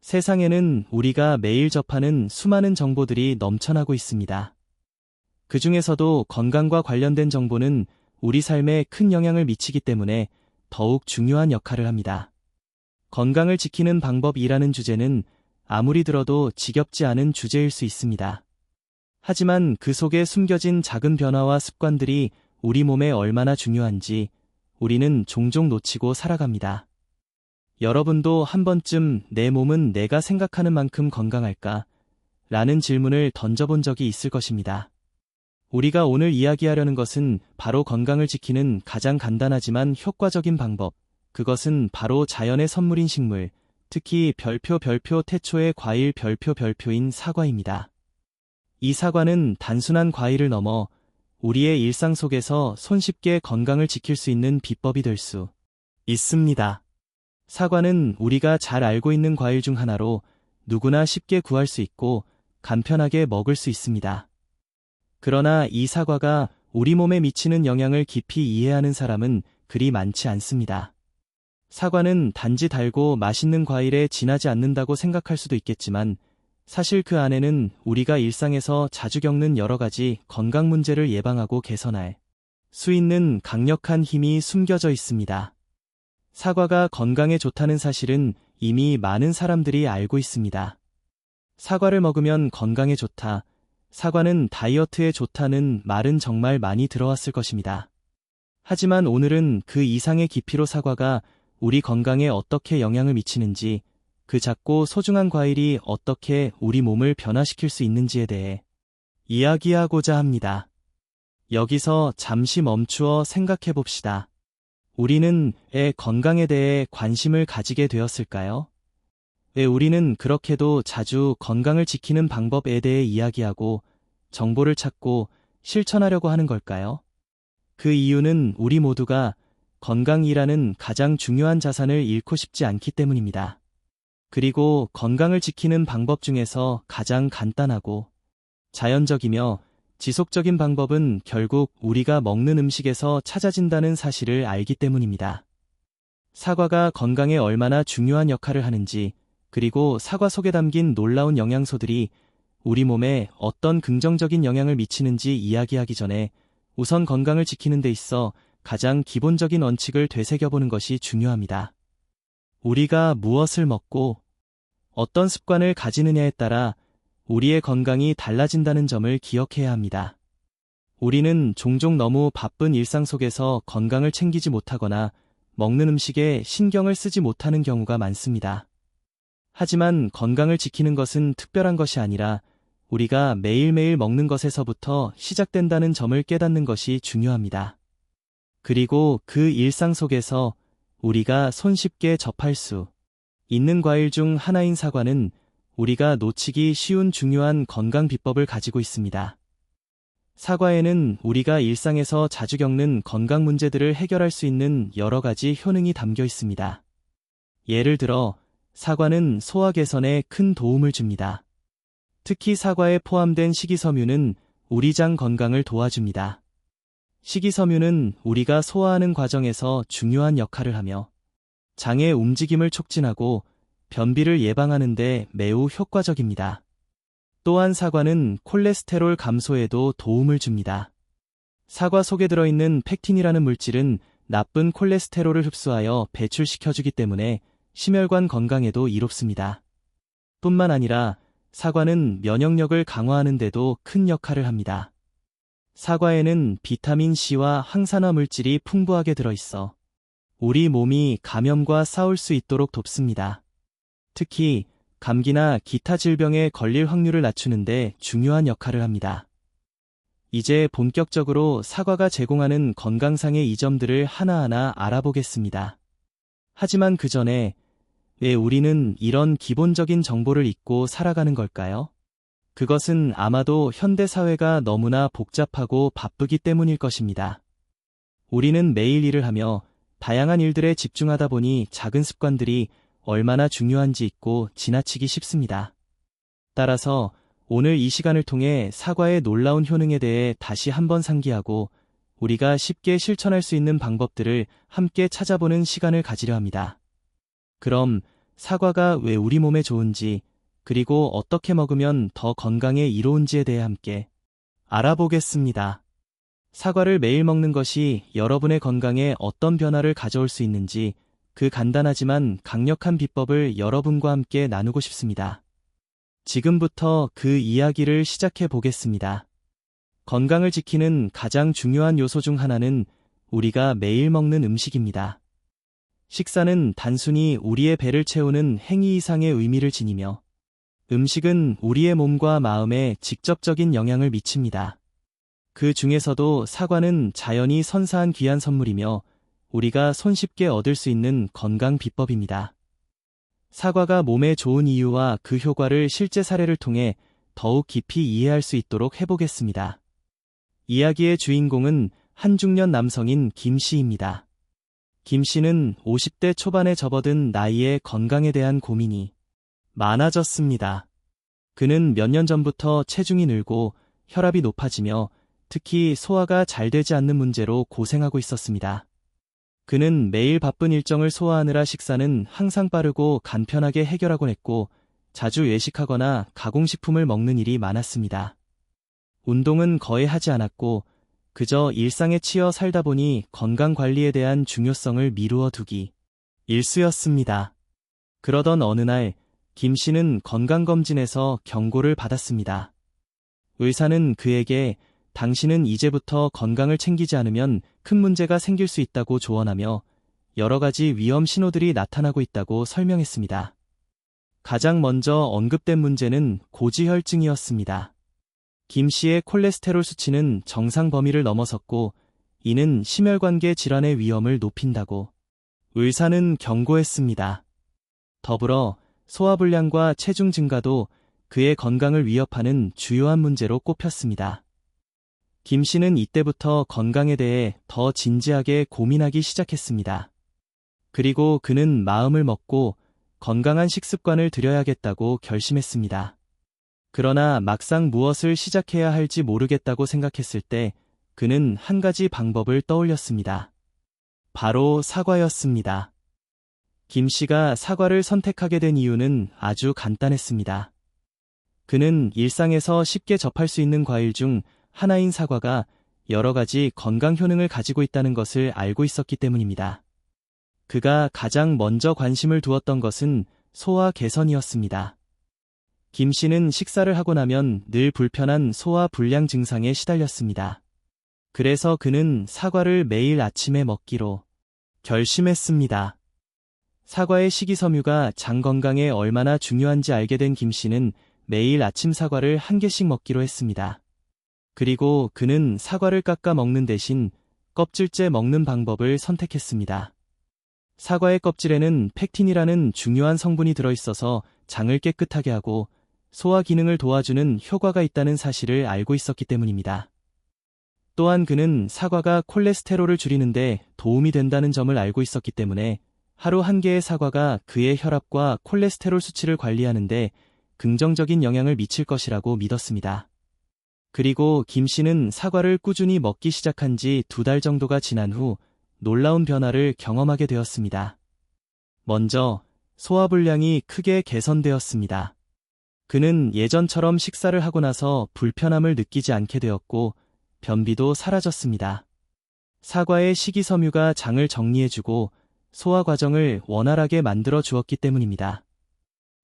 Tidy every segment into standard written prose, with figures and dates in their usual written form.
세상에는 우리가 매일 접하는 수많은 정보들이 넘쳐나고 있습니다. 그 중에서도 건강과 관련된 정보는 우리 삶에 큰 영향을 미치기 때문에 더욱 중요한 역할을 합니다. 건강을 지키는 방법이라는 주제는 아무리 들어도 지겹지 않은 주제일 수 있습니다. 하지만 그 속에 숨겨진 작은 변화와 습관들이 우리 몸에 얼마나 중요한지 우리는 종종 놓치고 살아갑니다. 여러분도 한 번쯤 내 몸은 내가 생각하는 만큼 건강할까? 라는 질문을 던져본 적이 있을 것입니다. 우리가 오늘 이야기하려는 것은 바로 건강을 지키는 가장 간단하지만 효과적인 방법, 그것은 바로 자연의 선물인 식물, 특히 별표 태초의 과일 별표인 사과입니다. 이 사과는 단순한 과일을 넘어 우리의 일상 속에서 손쉽게 건강을 지킬 수 있는 비법이 될 수 있습니다. 사과는 우리가 잘 알고 있는 과일 중 하나로 누구나 쉽게 구할 수 있고 간편하게 먹을 수 있습니다. 그러나 이 사과가 우리 몸에 미치는 영향을 깊이 이해하는 사람은 그리 많지 않습니다. 사과는 단지 달고 맛있는 과일에 지나지 않는다고 생각할 수도 있겠지만 사실 그 안에는 우리가 일상에서 자주 겪는 여러 가지 건강 문제를 예방하고 개선할 수 있는 강력한 힘이 숨겨져 있습니다. 사과가 건강에 좋다는 사실은 이미 많은 사람들이 알고 있습니다. 사과를 먹으면 건강에 좋다, 사과는 다이어트에 좋다는 말은 정말 많이 들어왔을 것입니다. 하지만 오늘은 그 이상의 깊이로 사과가 우리 건강에 어떻게 영향을 미치는지, 그 작고 소중한 과일이 어떻게 우리 몸을 변화시킬 수 있는지에 대해 이야기하고자 합니다. 여기서 잠시 멈추어 생각해 봅시다. 우리는 왜 건강에 대해 관심을 가지게 되었을까요? 왜 우리는 그렇게도 자주 건강을 지키는 방법에 대해 이야기하고 정보를 찾고 실천하려고 하는 걸까요? 그 이유는 우리 모두가 건강이라는 가장 중요한 자산을 잃고 싶지 않기 때문입니다. 그리고 건강을 지키는 방법 중에서 가장 간단하고 자연적이며 지속적인 방법은 결국 우리가 먹는 음식에서 찾아진다는 사실을 알기 때문입니다. 사과가 건강에 얼마나 중요한 역할을 하는지, 그리고 사과 속에 담긴 놀라운 영양소들이 우리 몸에 어떤 긍정적인 영향을 미치는지 이야기하기 전에 우선 건강을 지키는 데 있어 가장 기본적인 원칙을 되새겨보는 것이 중요합니다. 우리가 무엇을 먹고 어떤 습관을 가지느냐에 따라 우리의 건강이 달라진다는 점을 기억해야 합니다. 우리는 종종 너무 바쁜 일상 속에서 건강을 챙기지 못하거나 먹는 음식에 신경을 쓰지 못하는 경우가 많습니다. 하지만 건강을 지키는 것은 특별한 것이 아니라 우리가 매일매일 먹는 것에서부터 시작된다는 점을 깨닫는 것이 중요합니다. 그리고 그 일상 속에서 우리가 손쉽게 접할 수 있는 과일 중 하나인 사과는 우리가 놓치기 쉬운 중요한 건강 비법을 가지고 있습니다. 사과에는 우리가 일상에서 자주 겪는 건강 문제들을 해결할 수 있는 여러 가지 효능이 담겨 있습니다. 예를 들어, 사과는 소화 개선에 큰 도움을 줍니다. 특히 사과에 포함된 식이섬유는 우리 장 건강을 도와줍니다. 식이섬유는 우리가 소화하는 과정에서 중요한 역할을 하며 장의 움직임을 촉진하고 변비를 예방하는 데 매우 효과적입니다. 또한 사과는 콜레스테롤 감소에도 도움을 줍니다. 사과 속에 들어있는 펙틴이라는 물질은 나쁜 콜레스테롤을 흡수하여 배출시켜주기 때문에 심혈관 건강에도 이롭습니다. 뿐만 아니라 사과는 면역력을 강화하는 데도 큰 역할을 합니다. 사과에는 비타민 C와 항산화 물질이 풍부하게 들어있어 우리 몸이 감염과 싸울 수 있도록 돕습니다. 특히 감기나 기타 질병에 걸릴 확률을 낮추는 데 중요한 역할을 합니다. 이제 본격적으로 사과가 제공하는 건강상의 이점들을 하나하나 알아보겠습니다. 하지만 그 전에 왜 우리는 이런 기본적인 정보를 잊고 살아가는 걸까요? 그것은 아마도 현대 사회가 너무나 복잡하고 바쁘기 때문일 것입니다. 우리는 매일 일을 하며 다양한 일들에 집중하다 보니 작은 습관들이 얼마나 중요한지 잊고 지나치기 쉽습니다. 따라서 오늘 이 시간을 통해 사과의 놀라운 효능에 대해 다시 한번 상기하고 우리가 쉽게 실천할 수 있는 방법들을 함께 찾아보는 시간을 가지려 합니다. 그럼 사과가 왜 우리 몸에 좋은지, 그리고 어떻게 먹으면 더 건강에 이로운지에 대해 함께 알아보겠습니다. 사과를 매일 먹는 것이 여러분의 건강에 어떤 변화를 가져올 수 있는지 그 간단하지만 강력한 비법을 여러분과 함께 나누고 싶습니다. 지금부터 그 이야기를 시작해 보겠습니다. 건강을 지키는 가장 중요한 요소 중 하나는 우리가 매일 먹는 음식입니다. 식사는 단순히 우리의 배를 채우는 행위 이상의 의미를 지니며 음식은 우리의 몸과 마음에 직접적인 영향을 미칩니다. 그 중에서도 사과는 자연이 선사한 귀한 선물이며 우리가 손쉽게 얻을 수 있는 건강 비법입니다. 사과가 몸에 좋은 이유와 그 효과를 실제 사례를 통해 더욱 깊이 이해할 수 있도록 해보겠습니다. 이야기의 주인공은 한 중년 남성인 김 씨입니다. 김 씨는 50대 초반에 접어든 나이에 건강에 대한 고민이 많아졌습니다. 그는 몇 년 전부터 체중이 늘고 혈압이 높아지며 특히 소화가 잘 되지 않는 문제로 고생하고 있었습니다. 그는 매일 바쁜 일정을 소화하느라 식사는 항상 빠르고 간편하게 해결하곤 했고 자주 외식하거나 가공식품을 먹는 일이 많았습니다. 운동은 거의 하지 않았고 그저 일상에 치여 살다 보니 건강관리에 대한 중요성을 미루어 두기 일쑤였습니다. 그러던 어느 날 김 씨는 건강검진에서 경고를 받았습니다. 의사는 그에게 당신은 이제부터 건강을 챙기지 않으면 큰 문제가 생길 수 있다고 조언하며 여러 가지 위험 신호들이 나타나고 있다고 설명했습니다. 가장 먼저 언급된 문제는 고지혈증이었습니다. 김 씨의 콜레스테롤 수치는 정상 범위를 넘어섰고 이는 심혈관계 질환의 위험을 높인다고 의사는 경고했습니다. 더불어 소화불량과 체중 증가도 그의 건강을 위협하는 주요한 문제로 꼽혔습니다. 김 씨는 이때부터 건강에 대해 더 진지하게 고민하기 시작했습니다. 그리고 그는 마음을 먹고 건강한 식습관을 들여야겠다고 결심했습니다. 그러나 막상 무엇을 시작해야 할지 모르겠다고 생각했을 때 그는 한 가지 방법을 떠올렸습니다. 바로 사과였습니다. 김 씨가 사과를 선택하게 된 이유는 아주 간단했습니다. 그는 일상에서 쉽게 접할 수 있는 과일 중 하나인 사과가 여러 가지 건강 효능을 가지고 있다는 것을 알고 있었기 때문입니다. 그가 가장 먼저 관심을 두었던 것은 소화 개선이었습니다. 김 씨는 식사를 하고 나면 늘 불편한 소화 불량 증상에 시달렸습니다. 그래서 그는 사과를 매일 아침에 먹기로 결심했습니다. 사과의 식이섬유가 장 건강에 얼마나 중요한지 알게 된 김 씨는 매일 아침 사과를 한 개씩 먹기로 했습니다. 그리고 그는 사과를 깎아 먹는 대신 껍질째 먹는 방법을 선택했습니다. 사과의 껍질에는 펙틴이라는 중요한 성분이 들어있어서 장을 깨끗하게 하고 소화 기능을 도와주는 효과가 있다는 사실을 알고 있었기 때문입니다. 또한 그는 사과가 콜레스테롤을 줄이는데 도움이 된다는 점을 알고 있었기 때문에 하루 한 개의 사과가 그의 혈압과 콜레스테롤 수치를 관리하는데 긍정적인 영향을 미칠 것이라고 믿었습니다. 그리고 김 씨는 사과를 꾸준히 먹기 시작한 지 2달 정도가 지난 후 놀라운 변화를 경험하게 되었습니다. 먼저 소화불량이 크게 개선되었습니다. 그는 예전처럼 식사를 하고 나서 불편함을 느끼지 않게 되었고 변비도 사라졌습니다. 사과의 식이섬유가 장을 정리해주고 소화 과정을 원활하게 만들어 주었기 때문입니다.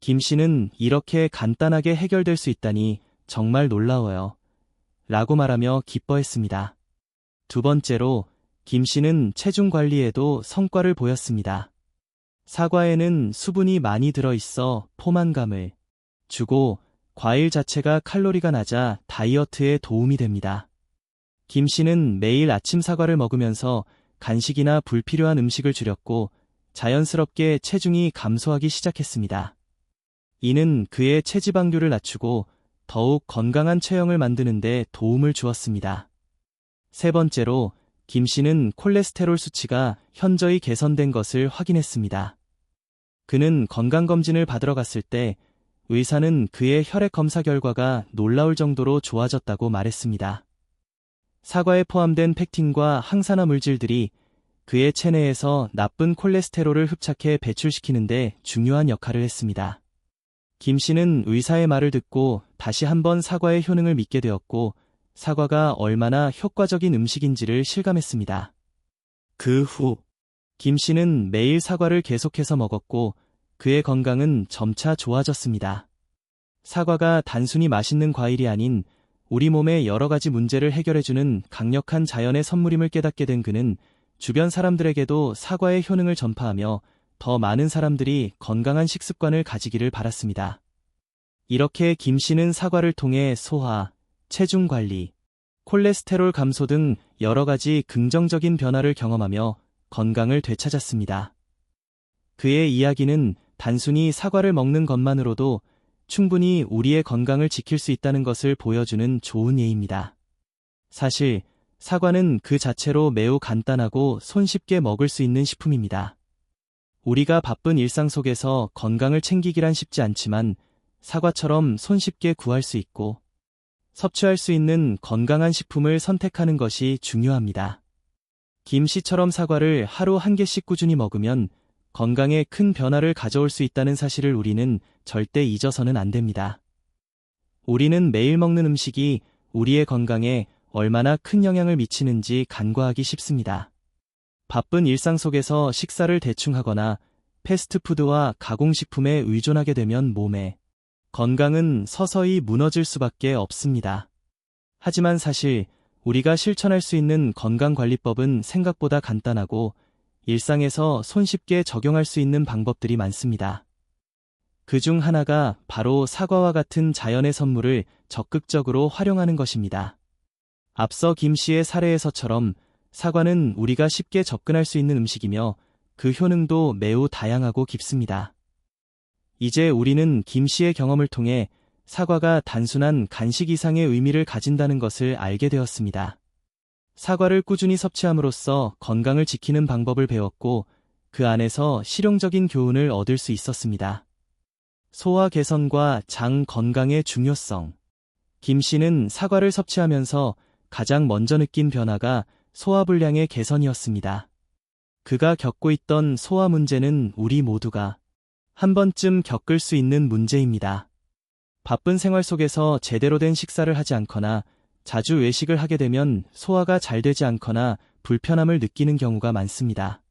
김 씨는 이렇게 간단하게 해결될 수 있다니 정말 놀라워요. 라고 말하며 기뻐했습니다. 두 번째로 김 씨는 체중 관리에도 성과를 보였습니다. 사과에는 수분이 많이 들어있어 포만감을 주고 과일 자체가 칼로리가 낮아 다이어트에 도움이 됩니다. 김 씨는 매일 아침 사과를 먹으면서 간식이나 불필요한 음식을 줄였고 자연스럽게 체중이 감소하기 시작했습니다. 이는 그의 체지방률을 낮추고 더욱 건강한 체형을 만드는 데 도움을 주었습니다. 세 번째로 김 씨는 콜레스테롤 수치가 현저히 개선된 것을 확인했습니다. 그는 건강검진을 받으러 갔을 때 의사는 그의 혈액 검사 결과가 놀라울 정도로 좋아졌다고 말했습니다. 사과에 포함된 펙틴과 항산화 물질들이 그의 체내에서 나쁜 콜레스테롤을 흡착해 배출시키는 데 중요한 역할을 했습니다. 김 씨는 의사의 말을 듣고 다시 한번 사과의 효능을 믿게 되었고, 사과가 얼마나 효과적인 음식인지를 실감했습니다. 그 후, 김 씨는 매일 사과를 계속해서 먹었고, 그의 건강은 점차 좋아졌습니다. 사과가 단순히 맛있는 과일이 아닌 우리 몸의 여러 가지 문제를 해결해주는 강력한 자연의 선물임을 깨닫게 된 그는 주변 사람들에게도 사과의 효능을 전파하며 더 많은 사람들이 건강한 식습관을 가지기를 바랐습니다. 이렇게 김 씨는 사과를 통해 소화, 체중 관리, 콜레스테롤 감소 등 여러 가지 긍정적인 변화를 경험하며 건강을 되찾았습니다. 그의 이야기는 단순히 사과를 먹는 것만으로도 충분히 우리의 건강을 지킬 수 있다는 것을 보여주는 좋은 예입니다. 사실 사과는 그 자체로 매우 간단하고 손쉽게 먹을 수 있는 식품입니다. 우리가 바쁜 일상 속에서 건강을 챙기기란 쉽지 않지만 사과처럼 손쉽게 구할 수 있고 섭취할 수 있는 건강한 식품을 선택하는 것이 중요합니다. 김 씨처럼 사과를 하루 한 개씩 꾸준히 먹으면 건강에 큰 변화를 가져올 수 있다는 사실을 우리는 절대 잊어서는 안 됩니다. 우리는 매일 먹는 음식이 우리의 건강에 얼마나 큰 영향을 미치는지 간과하기 쉽습니다. 바쁜 일상 속에서 식사를 대충 하거나 패스트푸드와 가공식품에 의존하게 되면 몸의 건강은 서서히 무너질 수밖에 없습니다. 하지만 사실 우리가 실천할 수 있는 건강관리법은 생각보다 간단하고 일상에서 손쉽게 적용할 수 있는 방법들이 많습니다. 그중 하나가 바로 사과와 같은 자연의 선물을 적극적으로 활용하는 것입니다. 앞서 김 씨의 사례에서처럼 사과는 우리가 쉽게 접근할 수 있는 음식이며 그 효능도 매우 다양하고 깊습니다. 이제 우리는 김 씨의 경험을 통해 사과가 단순한 간식 이상의 의미를 가진다는 것을 알게 되었습니다. 사과를 꾸준히 섭취함으로써 건강을 지키는 방법을 배웠고 그 안에서 실용적인 교훈을 얻을 수 있었습니다. 소화 개선과 장 건강의 중요성. 김 씨는 사과를 섭취하면서 가장 먼저 느낀 변화가 소화불량의 개선이었습니다. 그가 겪고 있던 소화 문제는 우리 모두가 한 번쯤 겪을 수 있는 문제입니다. 바쁜 생활 속에서 제대로 된 식사를 하지 않거나 자주 외식을 하게 되면 소화가 잘 되지 않거나 불편함을 느끼는 경우가 많습니다.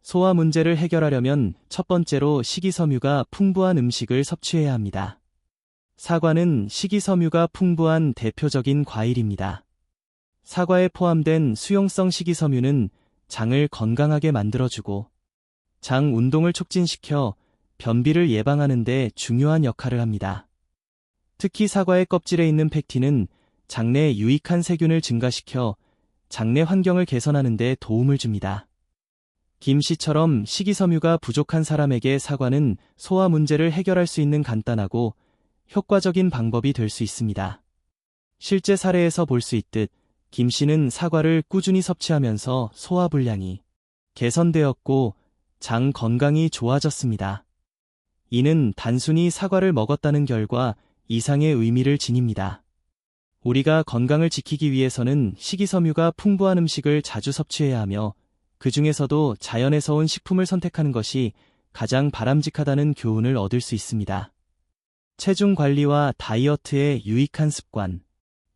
소화 문제를 해결하려면 첫 번째로 식이섬유가 풍부한 음식을 섭취해야 합니다. 사과는 식이섬유가 풍부한 대표적인 과일입니다. 사과에 포함된 수용성 식이섬유는 장을 건강하게 만들어주고 장 운동을 촉진시켜 변비를 예방하는 데 중요한 역할을 합니다. 특히 사과의 껍질에 있는 펙틴은 장내 유익한 세균을 증가시켜 장내 환경을 개선하는 데 도움을 줍니다. 김 씨처럼 식이섬유가 부족한 사람에게 사과는 소화 문제를 해결할 수 있는 간단하고 효과적인 방법이 될 수 있습니다. 실제 사례에서 볼 수 있듯 김 씨는 사과를 꾸준히 섭취하면서 소화불량이 개선되었고 장 건강이 좋아졌습니다. 이는 단순히 사과를 먹었다는 결과 이상의 의미를 지닙니다. 우리가 건강을 지키기 위해서는 식이섬유가 풍부한 음식을 자주 섭취해야 하며 그 중에서도 자연에서 온 식품을 선택하는 것이 가장 바람직하다는 교훈을 얻을 수 있습니다. 체중 관리와 다이어트의 유익한 습관.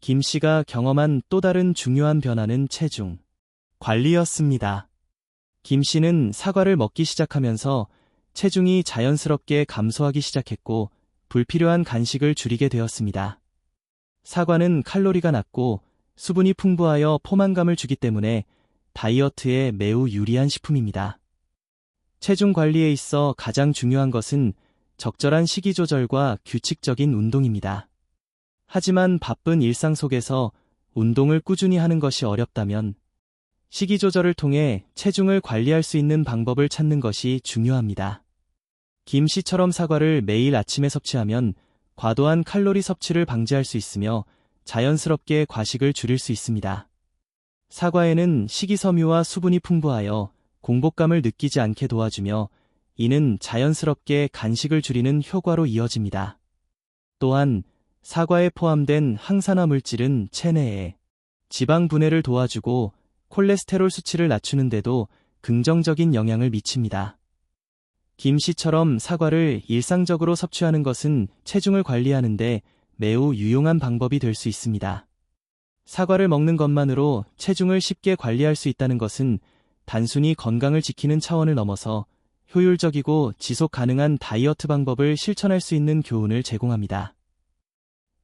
김 씨가 경험한 또 다른 중요한 변화는 체중 관리였습니다. 김 씨는 사과를 먹기 시작하면서 체중이 자연스럽게 감소하기 시작했고 불필요한 간식을 줄이게 되었습니다. 사과는 칼로리가 낮고 수분이 풍부하여 포만감을 주기 때문에 다이어트에 매우 유리한 식품입니다. 체중 관리에 있어 가장 중요한 것은 적절한 식이 조절과 규칙적인 운동입니다. 하지만 바쁜 일상 속에서 운동을 꾸준히 하는 것이 어렵다면 식이 조절을 통해 체중을 관리할 수 있는 방법을 찾는 것이 중요합니다. 김 씨처럼 사과를 매일 아침에 섭취하면 과도한 칼로리 섭취를 방지할 수 있으며 자연스럽게 과식을 줄일 수 있습니다. 사과에는 식이섬유와 수분이 풍부하여 공복감을 느끼지 않게 도와주며 이는 자연스럽게 간식을 줄이는 효과로 이어집니다. 또한 사과에 포함된 항산화 물질은 체내의 지방 분해를 도와주고 콜레스테롤 수치를 낮추는데도 긍정적인 영향을 미칩니다. 김씨처럼 사과를 일상적으로 섭취하는 것은 체중을 관리하는데 매우 유용한 방법이 될 수 있습니다. 사과를 먹는 것만으로 체중을 쉽게 관리할 수 있다는 것은 단순히 건강을 지키는 차원을 넘어서 효율적이고 지속 가능한 다이어트 방법을 실천할 수 있는 교훈을 제공합니다.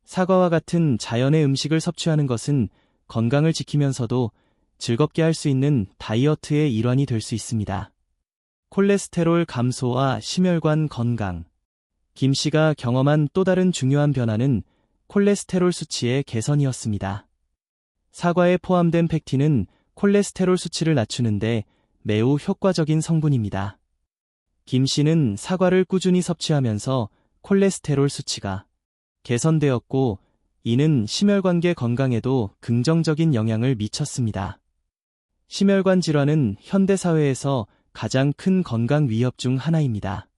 사과와 같은 자연의 음식을 섭취하는 것은 건강을 지키면서도 즐겁게 할 수 있는 다이어트의 일환이 될 수 있습니다. 콜레스테롤 감소와 심혈관 건강. 김씨가 경험한 또 다른 중요한 변화는 콜레스테롤 수치의 개선이었습니다. 사과에 포함된 펙틴은 콜레스테롤 수치를 낮추는데 매우 효과적인 성분입니다. 김씨는 사과를 꾸준히 섭취하면서 콜레스테롤 수치가 개선되었고, 이는 심혈관계 건강에도 긍정적인 영향을 미쳤습니다. 심혈관 질환은 현대사회에서 가장 큰 건강 위협 중 하나입니다.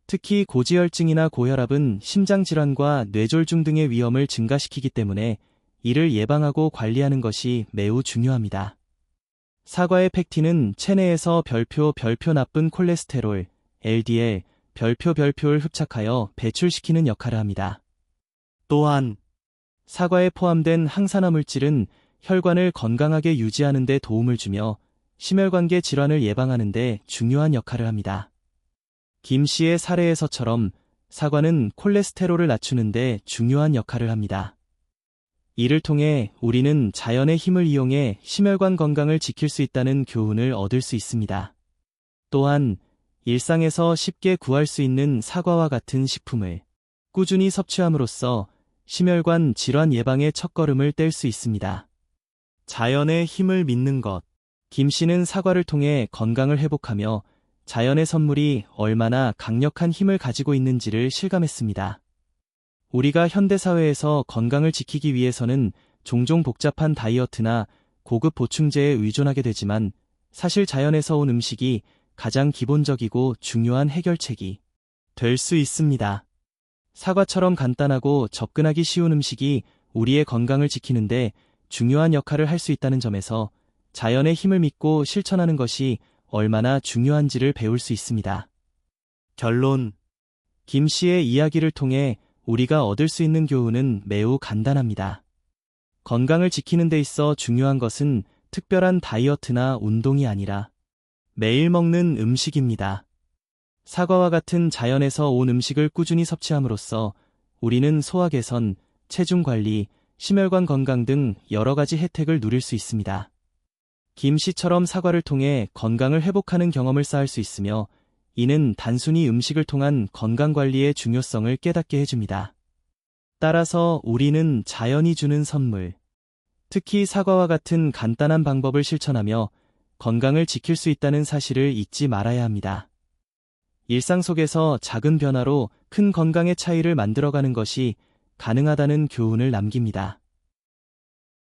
특히 고지혈증이나 고혈압은 심장질환과 뇌졸중 등의 위험을 증가시키기 때문에 이를 예방하고 관리하는 것이 매우 중요합니다. 사과의 펙틴은 체내에서 별표 나쁜 콜레스테롤, LDL, 별표를 흡착하여 배출시키는 역할을 합니다. 또한 사과에 포함된 항산화 물질은 혈관을 건강하게 유지하는 데 도움을 주며 심혈관계 질환을 예방하는 데 중요한 역할을 합니다. 김씨의 사례에서처럼 사과는 콜레스테롤을 낮추는 데 중요한 역할을 합니다. 이를 통해 우리는 자연의 힘을 이용해 심혈관 건강을 지킬 수 있다는 교훈을 얻을 수 있습니다. 또한 일상에서 쉽게 구할 수 있는 사과와 같은 식품을 꾸준히 섭취함으로써 심혈관 질환 예방의 첫걸음을 뗄 수 있습니다. 자연의 힘을 믿는 것. 김씨는 사과를 통해 건강을 회복하며 자연의 선물이 얼마나 강력한 힘을 가지고 있는지를 실감했습니다. 우리가 현대사회에서 건강을 지키기 위해서는 종종 복잡한 다이어트나 고급 보충제에 의존하게 되지만 사실 자연에서 온 음식이 가장 기본적이고 중요한 해결책이 될 수 있습니다. 사과처럼 간단하고 접근하기 쉬운 음식이 우리의 건강을 지키는데 중요한 역할을 할 수 있다는 점에서 자연의 힘을 믿고 실천하는 것이 얼마나 중요한지를 배울 수 있습니다. 결론. 김씨의 이야기를 통해 우리가 얻을 수 있는 교훈은 매우 간단합니다. 건강을 지키는 데 있어 중요한 것은 특별한 다이어트나 운동이 아니라 매일 먹는 음식입니다. 사과와 같은 자연에서 온 음식을 꾸준히 섭취함으로써 우리는 소화 개선, 체중 관리, 심혈관 건강 등 여러 가지 혜택을 누릴 수 있습니다. 김씨처럼 사과를 통해 건강을 회복하는 경험을 쌓을 수 있으며 이는 단순히 음식을 통한 건강관리의 중요성을 깨닫게 해줍니다. 따라서 우리는 자연이 주는 선물, 특히 사과와 같은 간단한 방법을 실천하며 건강을 지킬 수 있다는 사실을 잊지 말아야 합니다. 일상 속에서 작은 변화로 큰 건강의 차이를 만들어가는 것이 가능하다는 교훈을 남깁니다.